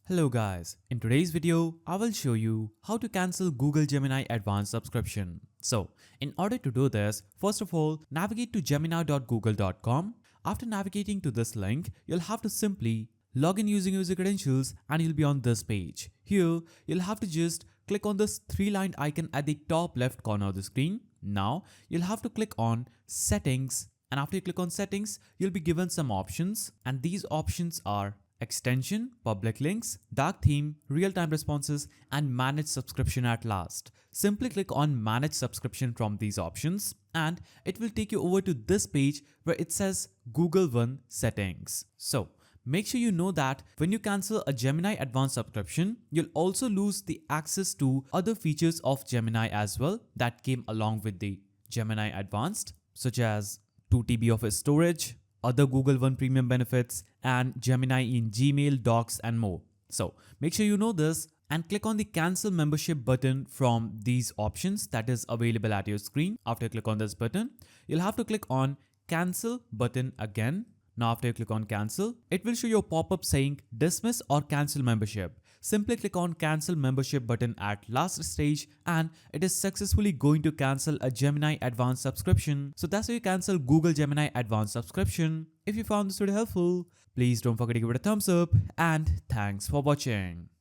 Hello guys, in today's video, I will show you how to cancel Google Gemini Advanced subscription. So, in order to do this, first of all, navigate to gemini.google.com. After navigating to this link, you'll have to simply log in using user credentials and you'll be on this page. Here, you'll have to just click on this three-lined icon at the top left corner of the screen. Now, you'll have to click on Settings, and after you click on Settings, you'll be given some options, and these options are Extension, Public Links, Dark Theme, Real-Time Responses, and Manage Subscription at last. Simply click on Manage Subscription from these options and it will take you over to this page where it says Google One Settings. So, make sure you know that when you cancel a Gemini Advanced subscription, you'll also lose the access to other features of Gemini as well that came along with the Gemini Advanced, such as 2 TB of storage, other Google One Premium benefits, and Gemini in Gmail, Docs, and more. So make sure you know this and click on the cancel membership button from these options that is available at your screen. After you click on this button, you'll have to click on cancel button again. Now after you click on cancel, it will show you a pop-up saying dismiss or cancel membership. Simply click on cancel membership button at last stage and it is successfully going to cancel a Gemini Advanced subscription. So that's how you cancel Google Gemini Advanced subscription. If you found this video helpful, please don't forget to give it a thumbs up and thanks for watching.